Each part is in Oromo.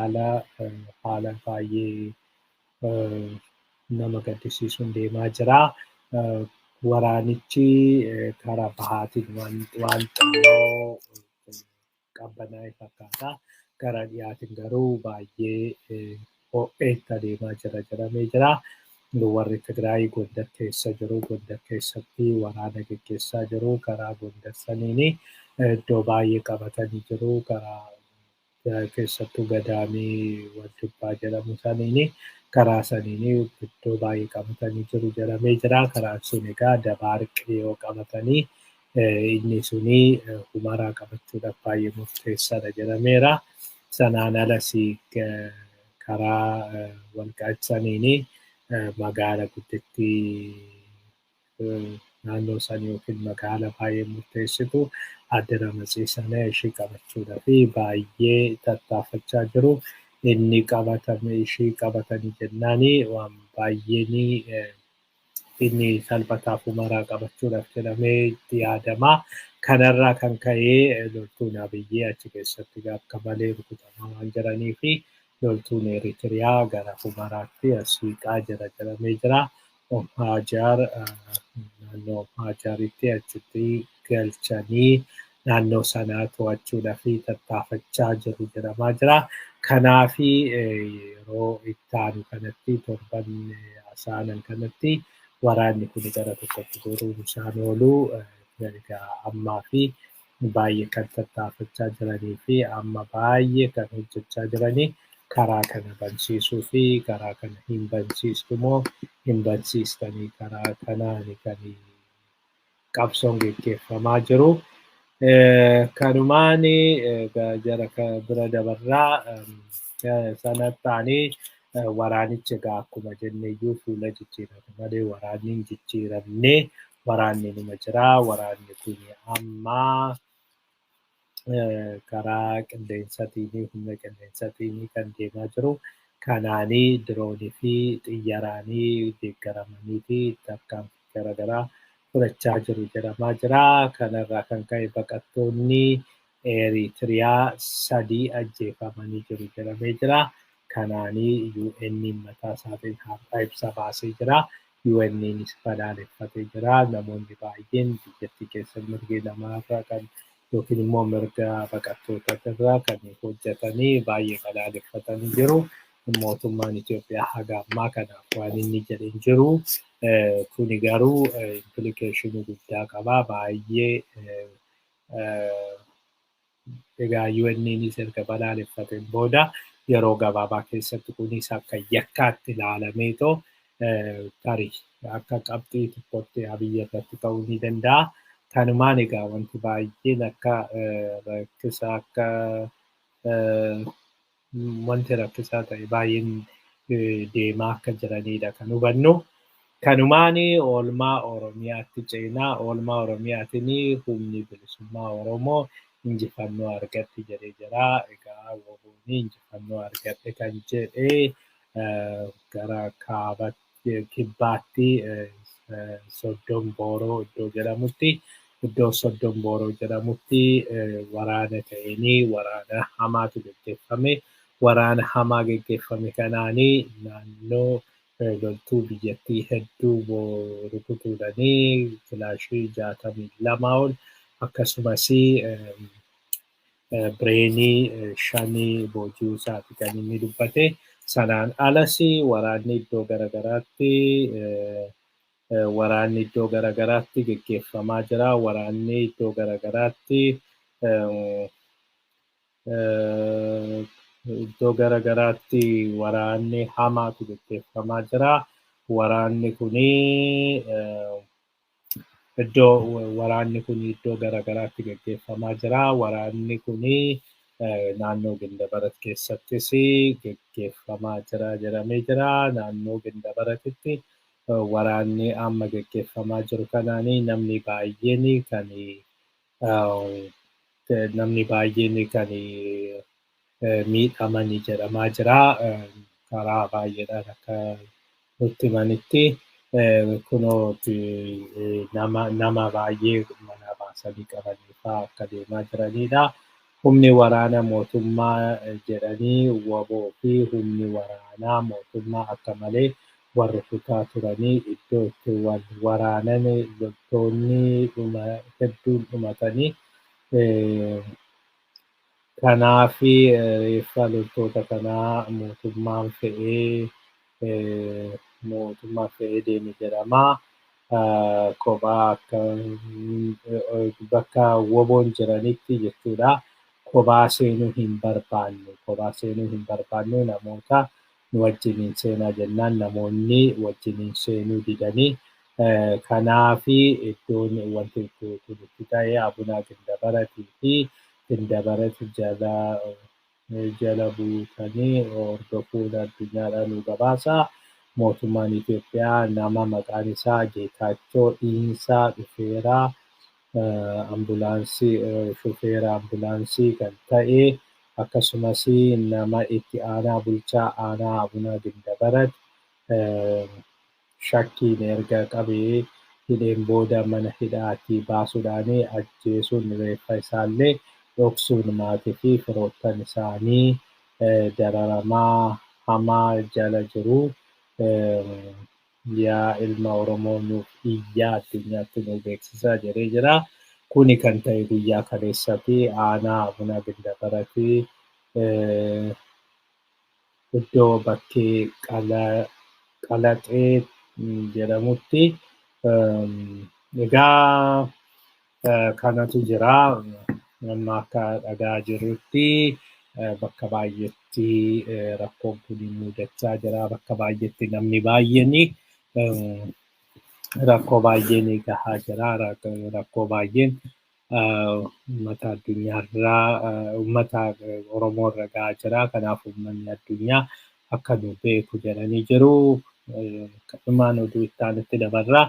haala baay'ee nama gaddisiisuun deemaa jira. Waraanichi karaa bahaatiin waan xinnoo qabbanaa'e fakkaata. Gara dhiyaatiin garuu baay'ee ho'eetti adeemaa jira jedhamee jira. Warri Tigraay Gondar keessa jiru. Gondar keessatti waraana gaggeessaa jiru. Karaa Gondar saniini iddoo baay'ee qabatanii jiru. Karaa keessattuu Gadaamii Waldubbaa jedhamu saniini karaa saniini iddoo baay'ee qabatanii jiru jedhamee jira. Karaan sun egaa Dabaarqee yoo qabatanii inni suni Humaraa qabachuudhaaf baay'ee murteessaadha jedhameera. Sanaan alas karaa Walqaayit saniini magaala guddittii naannoo san yookiin magaala baay'ee murteessitu adda Ramaxiisana ishii qabachuudhaaf baay'ee tattaafachaa jiru. Inni qabatame ishii qabatanii jennaani waan baay'een inni salphataaf Humaraa qabachuudhaaf jedhamee itti yaadama. Kanarraa kan ka'ee loltuun Abiyyii achi keessatti akka malee rukutamaa waan jiranii fi loltuun Eritiriyaa gara Humaraatti as siqaa jira jedhamee jira. Hajar naannoo Hajaritti achitti galchanii naannoo sanaa to'achuudhaaf tattaafachaa jiru jedhamaa jira. Kanaaf yeroo itti aanu kanatti torban asaanan kanatti waraanni kun gara tokkotti goruun isaan oolu ammaa fi baay'ee kan tattaafachaa jiranii fi amma baay'ee kan hojjechaa jiranii karaa kana bansiisuu fi karaa kana hin bansiistu moo hin bansiistanii karaa kanaan kan qabsoon gaggeeffamaa jiru. Kanumaan jara bira dabarraa sanatti waraanichi egaa akkuma jenneeyyuu fuula jijjiirame malee waraanni hin jijjiiramne waraanni nima jira. Waraanni kun amma karaa qilleensaatiin humna qilleensaatiin kan deemaa jiru. Kanaanii diroonii fi xiyyaaraanii deeggaramanii fi tarkaanfii garaagaraa fudhachaa jiru jedhamaa jira. Kanarraa kan ka'e baqattoonni Eritiriyaa 3 ajjeefamanii jiru jedhamee jira. Kanaanii UN mataa isaatiin har'a ibsa baasee jira. UNnis balaaleffatee jira. Namoonni baay'een biyyattii keessa mirga namaarraa kan yookiin immoo mirga baqattootaa kan hojjetanii baay'ee balaaleffatanii jiru. Mootummaan Itoophiyaa haga ammaa kanaaf waan inni jedhe hin jiru. Kuni garuu implikeeshinii guddaa qaba. Baay'ee egaa UNnis erga balaaleffateen booda yeroo gabaabaa keessatti kunis akka yakkaatti ilaalameetoo tarii akka qabxii tokkotti Abiyyi irratti ta'uu ni danda'a. Kanumaan egaa wanti baay'een akka wanti rakkisaa ta'e baay'een deemaa akka jiranidha kan hubannu. Kanumaan oolmaa Oromiyaatti ceenaa. Oolmaa Oromiyaatiin humni bilisummaa Oromoo injifannoo argatte jedhee jira. Egaa WBO'n injifannoo argatte kan jedhee gara kaaba kibbaatti Soddom Booroo iddoo jedhamutti iddoo Soddom Booroo jedhamutti waraana ta'eenii waraana hamaatu gaggeeffame. Waraana hamaa gaggeeffame kanaanii naannoo loltuu biyyattii hedduu rukutuudhanii kilaashii 62 ol akkasumas bireenii 5 boojuu isaati kan inni dubbate. Sanaan alas waraanni iddoo garaagaraatti gaggeeffamaa jira. Waraanni iddoo garaagaraatti waraanni hamaatu gaggeeffamaa jira. Waraanni kun iddoo garaagaraatti gaggeeffamaa jira. Waraanni kun naannoo Gindabarat keessattis gaggeeffamaa jira jedhamee jira. Naannoo Gindabaratitti waraanni amma gaggeeffamaa jiru kanaanii namni baay'een kan miidhamanii jedhamaa jira. Karaa baay'eedhaan akka nutti himanitti kunoo nama baay'ee mana baasanii qabanii fa'aa akka deemaa jiranidha. humni waraana mootummaa jedhanii waboo fi humni waraanaa mootummaa akka malee warra kutaa turanii iddoo itti wal waraanan loltoonni hedduun dhumatanii kanaaf reeffa loltoota kanaa mootummaan fe'ee deeme jedhama. Kophaa akka bakka woboon jiranitti jechuudha. Kophaa seenuu hin barbaannu namoota nu wajjiniin seenaa jennaan namoonni wajjiniin seenuu didanii kanaaf iddoon wanti kun itti ta'e Abuna Gindabaratii fi Gindabarat jala buutanii hordofuun addunyaadhaan nu gabaasa. Mootummaan Itoophiyaa nama maqaan isaa Geetaachoo Dhiinsaa dhufeera. Shufeera ambulaansii kan ta'e akkasumas nama itti aanaa bulchaa aanaa Abuna Gindabarat shakkiin erga qabee hidheen booda mana hidhaatii baasuudhaan ajjeesuun reeffa isaallee dhoksuun maatii fi firoottan isaanii dararamaa hamaa jala jiru. Yaa ilma Oromoo nuuf iyyaa addunyaatti nu beeksisaa jedhee jira. Kuni kan ta'e guyyaa kaleessaati aanaa Abuna Gindabaratii iddoo bakkee Qalaxee jedhamutti. Egaa kanatu jira. Amma akka dhagaa jirrutti bakka baay'eetti rakkoon kun mudachaa jira. Bakka baay'eetti namni baay'een rakkoo baay'een gahaa jira. Rakkoo baay'een uummata addunyaarraa uummata Oromoorra gahaa jira. Kanaaf uummanni addunyaa akka nu beeku jedhanii jiru. Kanumaan oduu itti aanutti dabarra.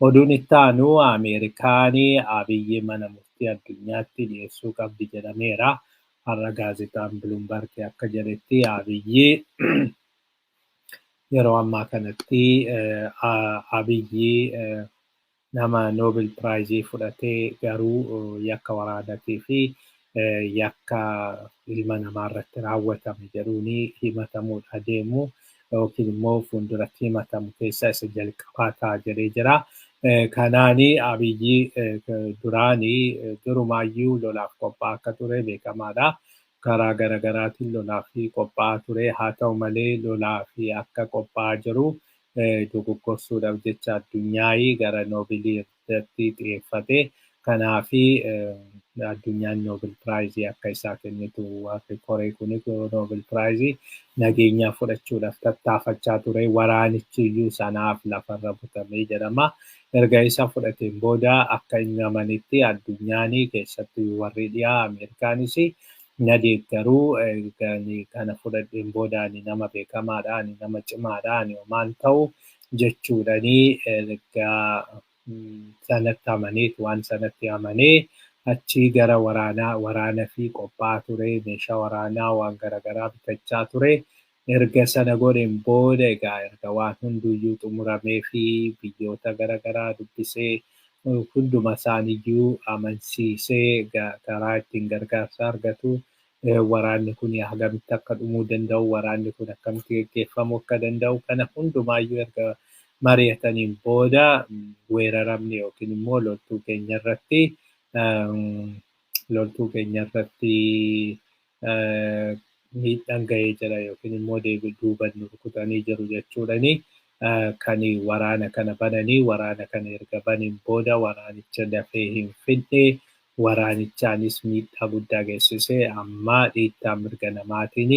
Oduun itti aanu Ameerikaan Abiyyi mana murtii addunyaatti dhiyeessuu qabdi jedhameera. Har'a gaazexaan Bloomberg akka jedhetti Abiyyi yeroo ammaa kanatti Abiyyi nama Nobel Prize fudhatee garuu yakka waraanaatii fi yakka ilma namaa irratti raawwatame jedhuun himatamuudha deemu yookiin immoo fuulduratti himatamu keessaa isa jalqabaa ta'a jedhee jira. Kanaan Abiyyi durumaayyuu lolaaf qophaa'aa akka ture beekamaadha. Karaa garaagaraatiin lolaaf qophaa'aa ture. Haa ta'u malee lolaaf akka qophaa'aa jiru dogoggorsuudhaaf jecha addunyaa gara Noobilii xiyyeeffate. Kanaaf addunyaan Nobel Prize akka isaa kennitu warri koree kun Nobel Prize nageenya fudhachuudhaaf tattaafachaa ture. Waraanichi iyyuu sanaaf lafarra butamee jedhama. Erga isa fudhateen booda akka inni amanitti addunyaan keessattuu warri dhiyaa Ameerikaanis na deeggaruu kana fudhadheen booda ani nama beekamaadha, ani nama cimaadha, ani homaan ta'u jechuudhanii ergaa sanatti amanee waan sanatti amanee achii gara waraana fi qophaa'aa ture, meeshaa waraanaa waan garaagaraa bitachaa ture. Erga sana godheen booda egaa erga waan hunduyyuu xumuramee fi biyyoota garaagaraa dubbisee hunduma isaaniiyyuu amansiisee karaa ittiin gargaarsa argatu waraanni kun hagamitti akka dhumuu danda'u, waraanni kun akkamitti gaggeeffamuu akka danda'u kana hundumaayyuu erga mari'ataniin booda weeraramni yookiin immoo loltuu keenya irratti miidhaan gahee jira yookiin immoo duuban nu rukutanii jiru jechuudhani kan waraana kana bananii waraana kana erga baniin booda waraanicha dafee hin fixne waraanichaanis miidhaa guddaa geessisee amma dhiittaa mirga namaatiin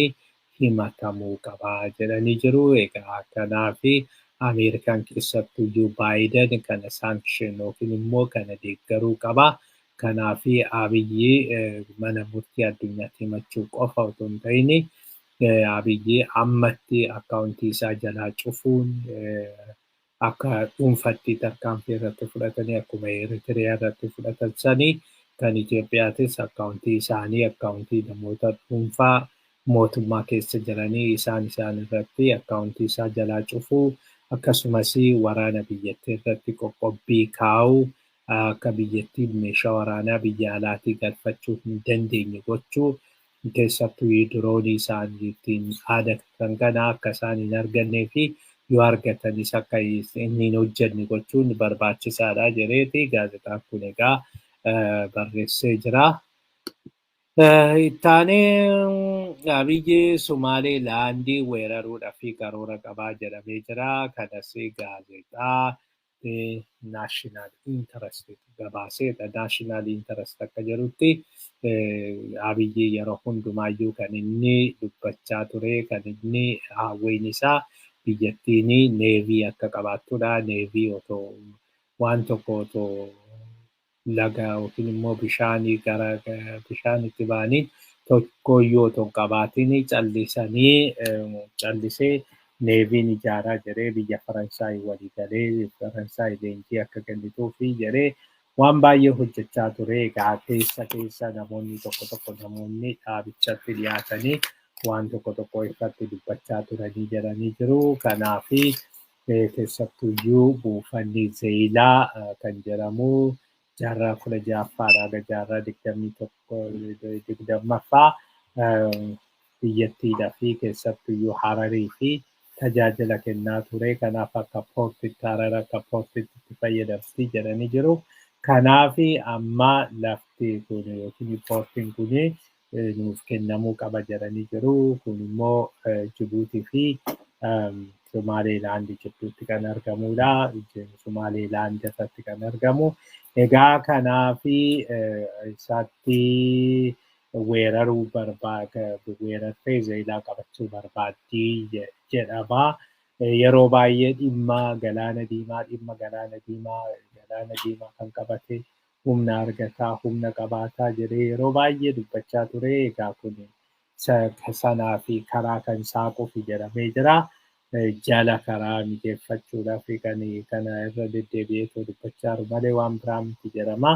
himatamuu qaba jedhanii jiru. Egaa kanaaf Ameerikaan keessattuyyuu Baayiden kana sankshin yookiin immoo kana deeggaruu qaba. Kanaaf Abiyyi mana murtii addunyaatti himachuu qofa otoo hin ta'in Abiyyi ammatti akkaawuntii isaa jalaa cufuun akka dhuunfatti tarkaanfii irratti fudhatanii akkuma Eritiriyaa irratti fudhatan sanii kan Itoophiyaatis akkaawuntii isaanii akkaawuntii namoota dhuunfaa mootummaa keessa jiranii isaan irratti akkaawuntii isaa jalaa cufuu akkasumas waraana biyyattii irratti qoqqobbii kaa'uu akka biyyattiin meeshaa waraanaa biyya alaatii galfachuu hin dandeenye gochuu keessattuu diroonii isaaniitiin haala kan kana akka isaan hin argannee fi yoo argatanis akka inni hin hojjenne gochuun barbaachisaadha jedheeti gaazexaan kun egaa barreessee jira. Ittaanee Abiyyi Sumaaleelaandii weeraruudhaaf karoora qabaa jedhamee jira. Kanas gaazexaa Naashinaal Intarest gabaaseedha. Naashinaal Intarest akka jedhutti Abiyyi yeroo hundumaayyuu kan inni dubbachaa ture, kan inni hawwiin isaa biyyattiin neevii akka qabaattudha. Neevii otoo waan tokko otoo laga yookiin immoo bishaanii gara bishaanitti ba'anii tokkoyyuu otoo hin qabaatiin callisee neeviin ijaaraa jedhee biyya Faransaay walii galee Faransaay leenjii akka kennituufi jedhee waan baay'ee hojjechaa ture. Egaa keessa namoonni tokko namoonni dhaabichatti dhiyaatanii waan tokko ifatti dubbachaa turanii jedhanii jiru. Kanaafi keessattuyyuu buufanni Zeeyilaa kan jedhamu jaarraa 16ffaadhaa hanga jaarraa 20ffaa biyyattiidhaa fi keessattuyyuu Hararii fi tajaajila kennaa ture. Kanaaf akka poortiitti Harar akka poortiitti itti fayyadamti jedhanii jiru. Kanaaf amma lafti kun yookiin poortiin kun nuuf kennamuu qaba jedhanii jiru. Kun immoo Jibuutii fi Sumaaleelaand gidduutti kan argamudha. Sumaaleelaand irratti kan argamu. Egaa kanaafi isaatti weerartee Zeeyilaa qabachuu barbaaddi jedhama. Yeroo baay'ee dhimma galaana diimaa kan qabate humna argataa, humna qabaataa jedhee yeroo baay'ee dubbachaa ture. Egaa kun sanaa fi karaa kan saaquuf jedhamee jira. Jala karaa mijeeffachuudhaaf kana irra deddeebi'ee dubbachaa jiru malee waan biraa miti jedhama.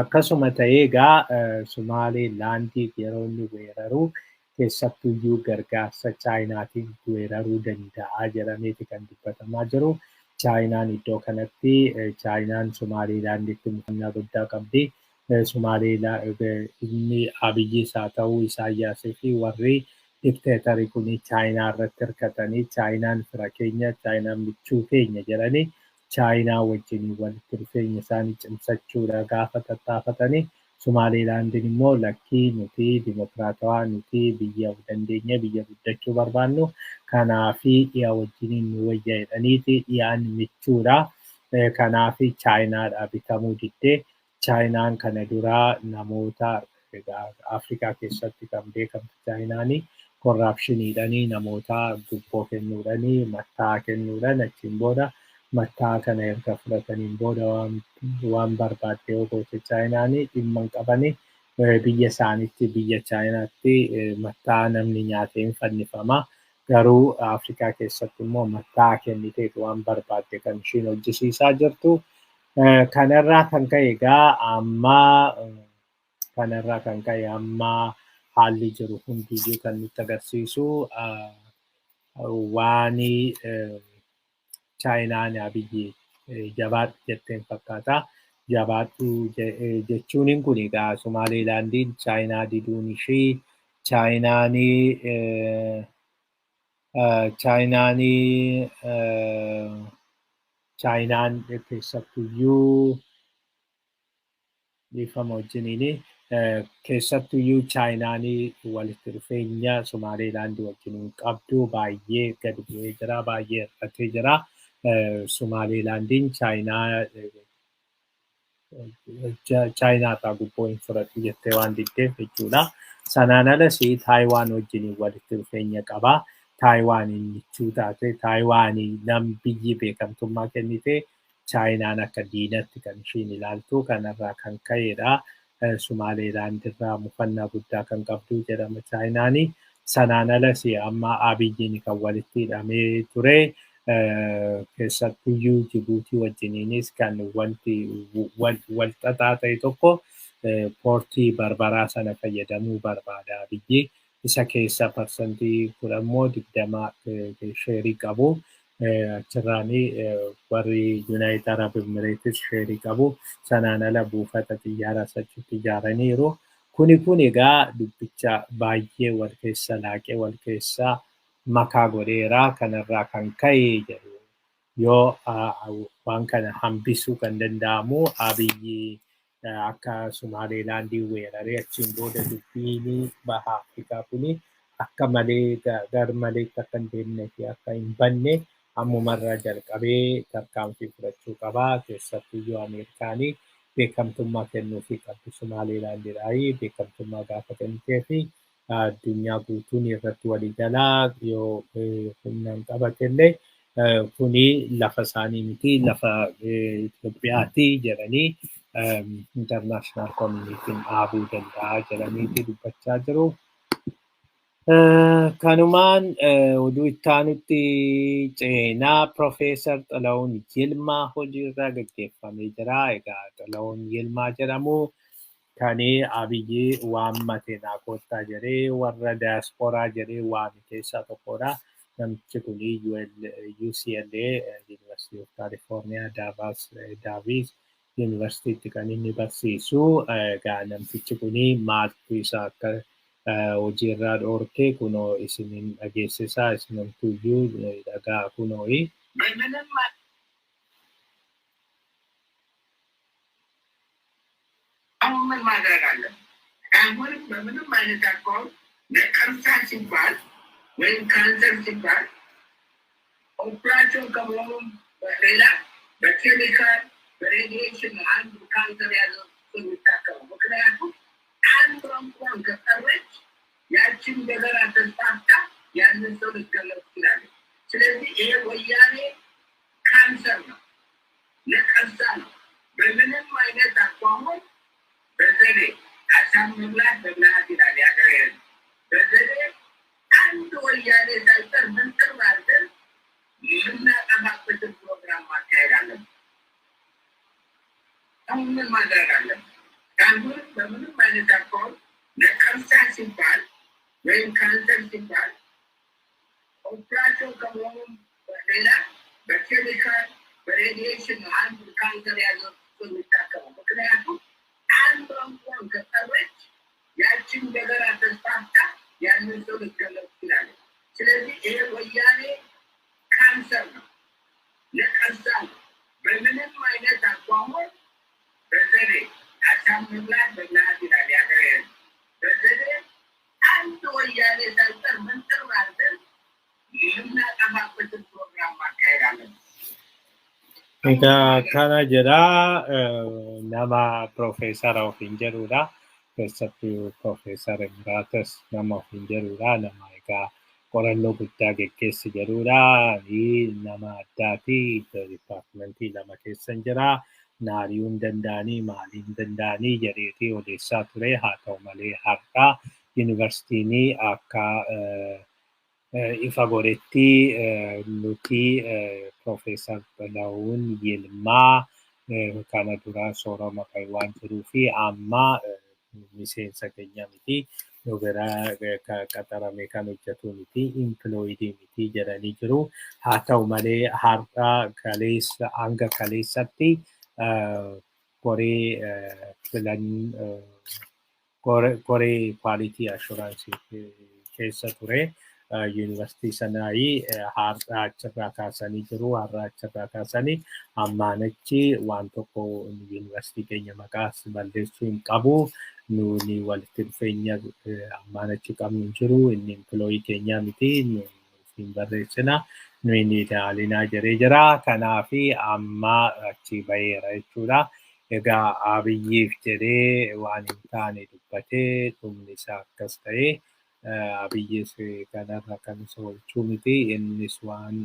Akkasuma ta'ee egaa Sumaaleelaandii yeroo inni weeraru keessattuyyuu gargaarsa Chaayinaatiin weeraruu danda'a jedhameeti kan dubbatamaa jiru. Chaayinaan iddoo kanatti Chaayinaan Sumaaleelaanditti mufannaa guddaa qabdi. Inni Abiyyis haa ta'uu Isaayyaasii fi warri dikteetarii kun Chaayinaa irratti hirkatanii Chaayinaan fira keenya, Chaayinaan michuu keenya jedhanii Chaayinaa wajjin walitti dhufeenya isaanii cimsachuudha gaafa tattaafatanii Sumaaleelaandiin immoo lakkii nuti dimokiraatawaa nuti biyya dandeenya biyya guddachuu barbaannu kanaafi dhiyaa wajjiniin nu wayya jedhaniiti dhiyaan michuudha. Kanaafi Chaayinaadhaa bitamuu diddee Chaayinaan kana duraa namoota Afrikaa keessatti kan beekamtu Chaayinaanii korraapshiniidhanii namoota gubboo kennuudhanii mattaa kennuudhaan achiin booda mattaa kana erga fudhataniin booda waan barbaadde yoo goote Chaayinaanii dhimma hin qabanii biyya isaaniitti biyya Chaayinaatti mattaa namni nyaatee hin fannifama. Garuu Afrikaa keessatti immoo mattaa kenniteetu waan barbaadde kan ishiin hojjisiisaa jirtu. Kanarraa kan ka'e egaa amma haalli jiru hundiyyuu kan nutti agarsiisu waan Chaayinaan Abiyyi jabaadhu jetteen fakkaata. Jabaadhu jechuun kun egaa Sumaaleelaandiin Chaayinaa diduun ishii Chaayinaan keessattuyyuu dhiifama wajjiniin keessattuyyuu Chaayinaan walitti dhufeenya Sumaaleelaandii wajjin qabdu baay'ee gadi bu'ee jira, baay'ee hir'atee jira. Sumaaleelaandiin Chaayinaadhaa gubboo hin fudhadhu jettee waan diddeef jechuudha. Sanaan alas Taayiwaan wajjin walitti dhufeenya qaba. Taayiwaaniin michuu taate, Taayiwaanii biyyi beekamtummaa kennite, Chaayinaan akka diinatti kan ishiin ilaaltu kanarraa kan ka'edha. Sumaaleelaandirraa mufannaa guddaa kan qabdu jedhama Chaayinaanii. Sanaan alas amma Abiyyiin kan walitti hidhamee ture. Keessattuyyuu Jibuutii wajjiniinis kan wanti wal xaxaa ta'e tokko poortii Barbaraa sana fayyadamuu barbaada Abiyyi. Isa keessa parsantii 10 20 sheerii qabu. achirraanii warri Yuunaayitid Arab Emirates sheerii qabu. Sanaan ala buufata xiyyaaraa achitti ijaaraniiru. Kun egaa dubbicha baay'ee wal keessa laaqee wal keessa makaa godheera. Kanarraa kan ka'e jedhu yoo waan kana hambisuu kan danda'amu Abiyyi akka Sumaaleelaandii weeraree achiin booda dubbiin baha Afrikaa kuni akka malee gar malee akka hin deemnee fi akka hin banne ammumarraa jalqabee tarkaanfii fudhachuu qaba. Keessattuyyuu Ameerikaanii beekamtummaa kennuufii qabdi Sumaaleelaandiidhaayi. Beekamtummaa gaafa kennitee fi addunyaa guutuun irratti walii galaa yoo humnaan qabatellee kuni lafa isaanii miti lafa Itoophiyaati jedhanii international communitiin dhaabuu danda'a jedhaniiti dubbachaa jiru. Kanumaan oduu itti aanutti ceenaa Profeesar Xalahuun Yilmaa hojiirra gaggeeffamee jira. Egaa Xalahuun Yilmaa jedhamu kan Abiyyi waammate naa koottaa jedhee warra daasporaa jedhee waame keessaa tokkodha. Namichi kun UCLA University of California Davis Universitytti kan inni barsiisu. Egaa namtichi kun maaltu isa akka hojiirraa dhoorke kunoo isinin dhageessisaa isinumtuyyuu dhagaa kunooyi. አሁን ምን ማድረግ አለን? አሁን በምንም አይነት አቋም ነቀርሳ ሲባል ወይም ካንሰር ሲባል ኦፕራሲዮን ከመሆኑም ሌላ በኬሚካል በሬዲዬሽን አንዱ ካንሰር ያለው የሚታከመው ምክንያቱም አንዷ እንኳን ከቀረች ያችን ነገር ተስፋፍታ ያንን ሰው ልትገለጽ ትችላለች። ስለዚህ ይሄ ወያኔ ካንሰር ነው፣ ነቀርሳ ነው። በምንም አይነት አቋም በዘዴ አሳም መብላት በብልሃት ይላል ያገሬ ሕዝብ። በዘዴ አንድ ወያኔ ሳይቀር ምንጥር አድርገን የምናጠፋበትን ፕሮግራም ማካሄድ አለብን። አሁን ምን ማድረግ አለብን? አሁን በምንም አይነት አቋም ነቀርሳ ሲባል ወይም ካንሰር ሲባል ኦፕራሲዮን ከመሆኑም ሌላ በኬሚካል በሬዲዬሽን አንዱ ካንሰር ያለው የሚታከመው ምክንያቱም አንዷ እንኳን ከቀረች ያችን ነገር ተስፋፍታ ያንን ሰው ልትገለጽ ትችላለች። ስለዚህ ይሄ ወያኔ ካንሰር ነው፣ ነቀርሳ ነው። በምንም አይነት አቋሞች በዘዴ አሳም መብላት በብልሃት ይላል ያገሬ ሕዝብ። በዘዴ አንድ ወያኔ ሳይቀር ምንጥር አድርገን የምናጠፋበትን ፕሮግራም ማካሄድ አለብን። Egaa kana jedha nama Profeesara ofiin jedhudha. Keessattuu Profeesar Emirates nama ofiin jedhudha. Nama egaa qorannoo guddaa geggeessi jedhudha. Nama addaati. Dipaartimentii lama keessa jira. Naari'uu hin danda'anii maalii hin danda'anii jedheetii odeessaa ture. Haa ta'u malee har'a yuunivarsiitiin akka ifa godhetti nuti Profeesar Xalahuun Yilmaa kana dura soorama kan waan jiruu fi amma miseensa keenya miti nu bira qaxaramee kan hojjetu miti impilooyidii miti jedhanii jiru. Haa ta'u malee har'a hanga kaleessatti koree kwaalitii ashuraansii keessa ture. Yuunivarsiitii sanaayi har'a achirraa kaasanii jiru. Har'a achirraa kaasanii ammaan achi waan tokko yuunivarsiitii keenya maqaas balleessuu hin qabu. Nuni walitti dhufeenya ammaan achi qabnu hin jiru. Inni impilooyii keenya miti. Nuufin barreessina. Nuyi ilaalinaa jiree jira. Kanaafi amma achi baheera jechuudha. Egaa Abiyyiif jedhee waan hin taane dubbatee dhumni isaa akkas ta'ee Abiyyis kanarra kan isa oolchuu miti. Innis waan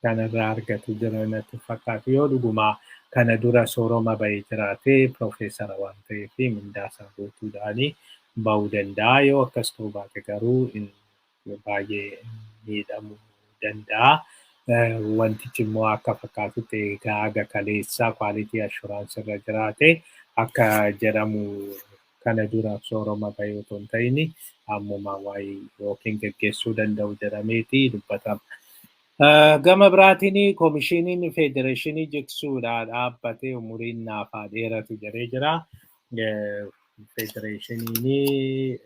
kanarraa argatu jira natti fakkaatu. Yoo dhugumaa kana dura sooroma bahee jiraate Profeesara waan ta'eef mindaasaa guutuudhaan bahuu danda'a. Yoo akkas ta'uu baate garuu baay'ee miidhamuu danda'a. Wantichi immoo akka fakkaatutti egaa haga kaleessaa kwaalitii ashuraansii irra jiraate akka jedhamu kana dura sooroma bahee otoo hin ta'in ammumaa waa'ee yookiin geggeessuu danda'u jedhameeti dubbatama. Gama biraatiin koomishiniin federeeshinii jigsuudhaan dhaabbatee umuriin naafaa dheeratu jedhee jira. Federeeshiniin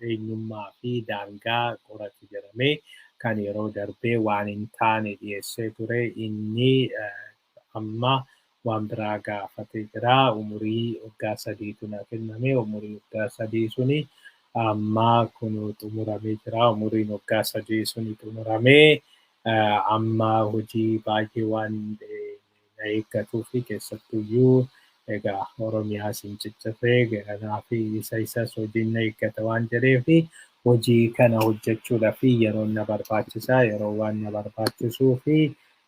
eenyummaa fi daangaa qoratu jedhamee kan yeroo darbee waan hin taane dhiyeessee ture. Inni amma waan biraa gaafatee jira. Umurii waggaa sadiitu na kenname. Umurii waggaa sadii suni amma kun xumuramee jira. Umuriin waggaa sadii suni xumuramee amma hojii baay'ee waan na eeggatuu fi keessattuyyuu egaa Oromiyaa siin ciccirree kanaaf isas hojiin na eeggata waan jedheef hojii kana hojjechuudhaaf yeroon na barbaachisaa yeroo waan na barbaachisuu fi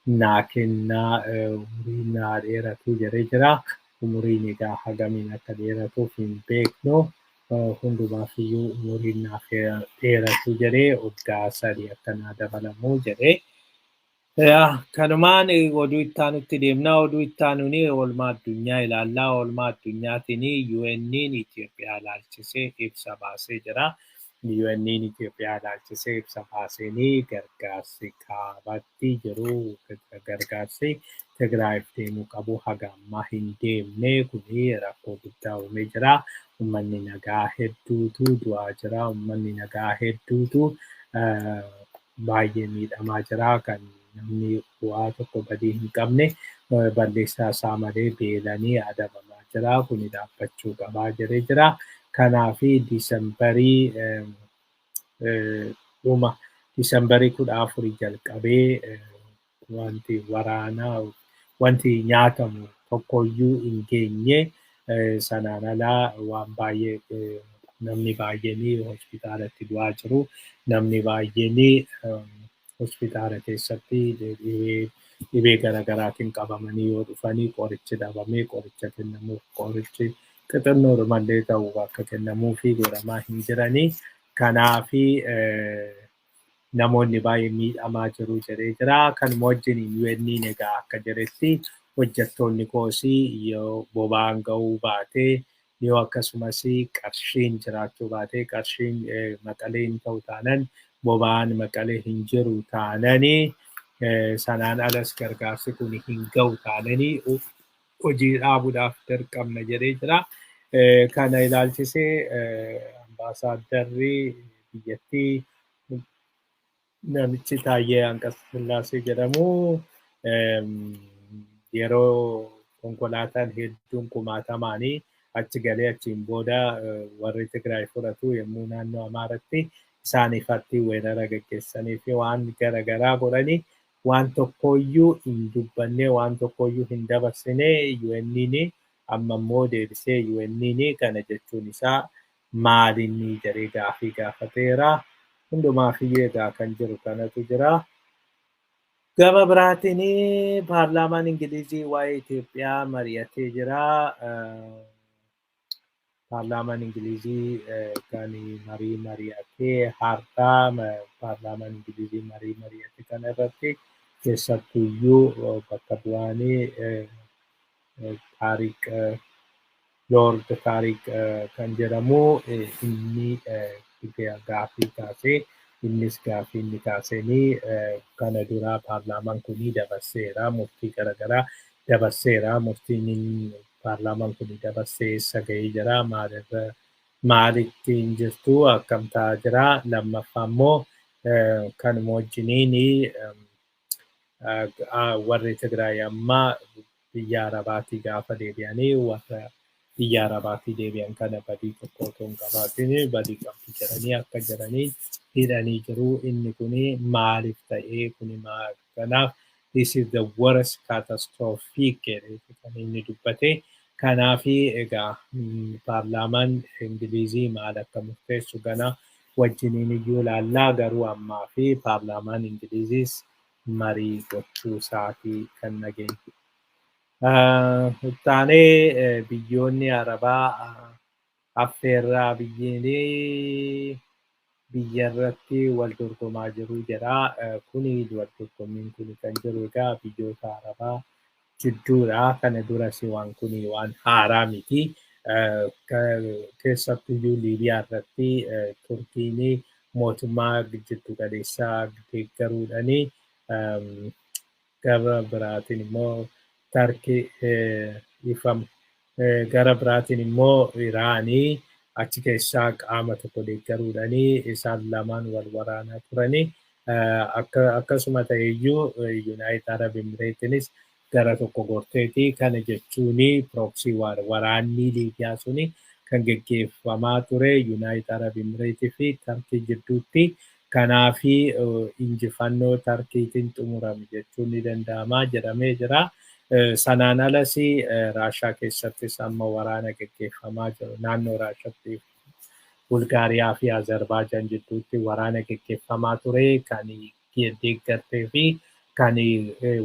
naa kennaa umuriin naa dheeratu jedhee jira. Umuriin egaa hagamiin akka dheeratuuf hin beeknu. Hundumaafiyyuu umuriin naaf dheeratu jedhee waggaa sadii akka naa dabalamuu jedhee. Kanumaan oduu itti aanutti deemnaa. Oduu itti aanuun oolmaa addunyaa ilaallaa. Oolmaa addunyaatiin UN'n Itoophiyaa ilaalchisee ibsa baasee jira. UN'n Itoophiyaa ilaalchisee ibsa baaseen gargaarsi kaabatti jiru gargaarsi Tigraayiif deemuu qabu haga ammaa hin deemne kuni rakkoo guddaa uumee jira. Uummanni nagaa hedduutu du'aa jira. Uummanni nagaa hedduutu baay'ee miidhamaa jira. Kan namni bu'aa tokko badii hin qabne balleessaa isaa malee beelanii adabamaa jira. Kuni dhaabbachuu qabaa jedhee jira. Kanaaf Diisembarii 14 jalqabee wanti waraanaa wanti nyaatamu tokkoyyuu hin geenye sanaan alaa waan baay'ee namni baay'een hospitaalatti du'aa jiru. Namni baay'een hospitaala keessatti dhibee garaagaraatiin qabamanii yoo dhufanii qorichi dhabamee qoricha kennamuuf qorichi xixinnoodhumallee ta'u akka kennamuufi godhamaa hin jiranii. Kanaaf namoonni baay'ee miidhamaa jiru jedhee jira. Kanuma wajjiniin UN'n egaa akka jedhetti hojjettoonni koosii yoo boba'aan ga'uu baatee yoo akkasumas qarshiin jiraachuu baatee qarshiin maqalee hin ta'u taanan boba'aan maqalee hin jiru taananii sanaan alas gargaarsi kun hin ga'u taananii hojii dhaabuudhaaf dirqamna jedhee jira. Kana ilaalchisee ambaasaaddarri biyyattii namichi Taayyee Anqasllaasee jedhamu yeroo konkolaataan hedduun kumaatamaanii achi galee achiin booda warri Tigraay fudhatu yommuu naannoo Amaaratti isaaniifatti weerara gaggeessanii fi waan garaagaraa godhanii waan tokkoyyuu hin dubbanne waan tokkoyyuu hin dabarsine UN'n amma immoo deebisee UN'n kana jechuun isaa maalinni jedhee gaafii gaafateera. Hundumaafiyyuu egaa kan jiru kanatu jira. Gama biraatiin paarlaamaan Ingilizii waa'ee Itoophiyaa mari'atee jira. Paarlaamaan Ingilizii kan marii mari'atee har'aa paarlaamaan Ingilizii marii mari'ate kana irratti keessattuyyuu bakka bu'aanii Taariq Lord Taariq kan jedhamu inni gaafii kaasee innis gaafii inni kaaseenii kana duraa paarlaamaan kunii dabarseera murtii garaagaraa dabarseera murtiin paarlaamaan kunii dabarsee eessa ga'ee jira maalittiin jirtu akkam ta'aa jira lammaffaa immoo kanuma wajjiniin warri Tigraay amma biyya Arabaatii gaafa deebi'anii warra biyya Arabaatii deebi'an kana badii tokko otoo hin qabaatin badii qabdu jedhanii akka jedhanii hidhanii jiru. Inni kuni maaliif ta'ee kuni kanaaf this is the worst catastrophic kan inni dubbate. Kanaaf egaa paarlaamaan Ingilizii maal akka murteessu gana wajjiniin iyyuu ilaallaa garuu ammaa fi paarlaamaan Ingiliziis marii gochuu isaatii kan nageenye. Taanee biyyoonni Arabaa affeerraa biyya irratti wal dorgomaa jiru jedha. Kuni wal dorgommiin kun kan jiru egaa biyyoota Arabaa jidduudha. Kana duras waan kuni waan haaraa miti. Keessattuyyuu Liibiyaa irratti Turkiin mootummaa jiddu galeessaa deeggaruudhaani gara biraatiin immoo Tarkii ifam gara biraatiin immoo Iraanii achi keessaa qaama tokko deeggaruudhanii isaan lamaan wal waraanaa turanii akkasuma ta'eyyuu Yuunaayitid Arab Imireetiinis gara tokko gorteetii kana jechuuni pirooksii waraanni Liibiyaa suni kan geggeeffamaa ture Yuunaayitid Arab Imireetii fi Tarkii jidduutti. Kanaafi injifannoo Tarkiitiin xumurame jechuun ni danda'ama jedhamee jira. Sanaan alas Raashaa keessattis amma waraana geggeeffamaa jiru. Naannoo Raashaatti Bulgaariyaa fi Azerbaajaan jidduutti waraana geggeeffamaa ture kan deeggartee fi kan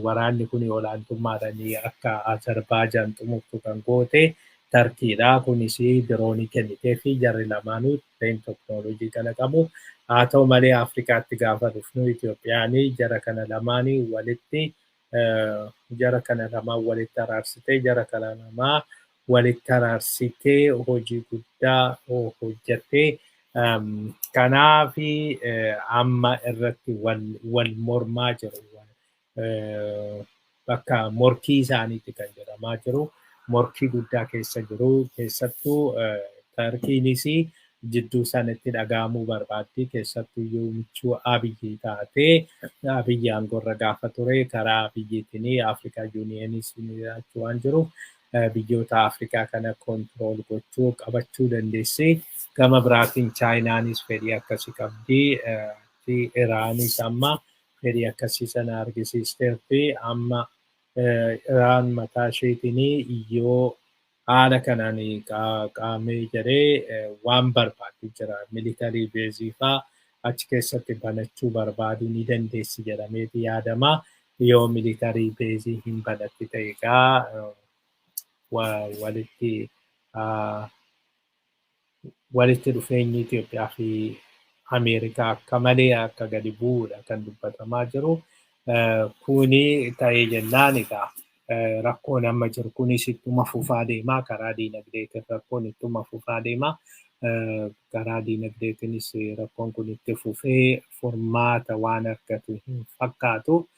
waraanni kun olaantummaadhaan akka Azerbaajaan xumurtu kan goote Tarkiidha. Kunis diroonii kennitee fi jarri lamaanuu teekinooloojii kana qabu. Haa ta'u malee Afrikaatti gaafa dhufnu Itoophiyaan jara kana lamaan walitti araarsitee jara kana lamaa walitti araarsitee hojii guddaa hojjattee kanaaf amma irratti wal mormaa jiru. Bakka morkii isaaniitti kan jedhamaa jiru. Morkii guddaa keessa jiru. Keessattuu Tarkiinis jidduu sanatti dhaga'amuu barbaaddi. Keessattuu yoo michuu Abiyyi taatee Abiyyi aangorra gaafa ture karaa Abiyyiitiin Afrikaa Yuuniyeenis jiraachuu waan jiruuf biyyoota Afrikaa kana kontirool gochuu qabachuu dandeessi. Gama biraatiin Chaayinaanis fedhii akkasii qabdi. Iraanis amma fedhii akkasii sana argisiisteerti. Amma Iraan mataa isheetiin yoo haala kanaan qaamee jedhee waan barbaadu jira. Militarii beezii fa'aa achi keessatti banachuu barbaaduu ni dandeessi jedhameeti yaadama. Yoo militarii beezii hin banatti ta'e egaa walitti dhufeenyi Itoophiyaa fi Ameerikaa akka malee akka gadi bu'uudha kan dubbatamaa jiru. Kuni ta'ee jennaan egaa rakkoon amma jiru kunis ittuma fufaa deemaa karaa diinagdeetiin rakkoon ittuma fufaa deemaa. Karaa diinagdeetiinis rakkoon kun itti fufee furmaata waan argatu hin fakkaatu.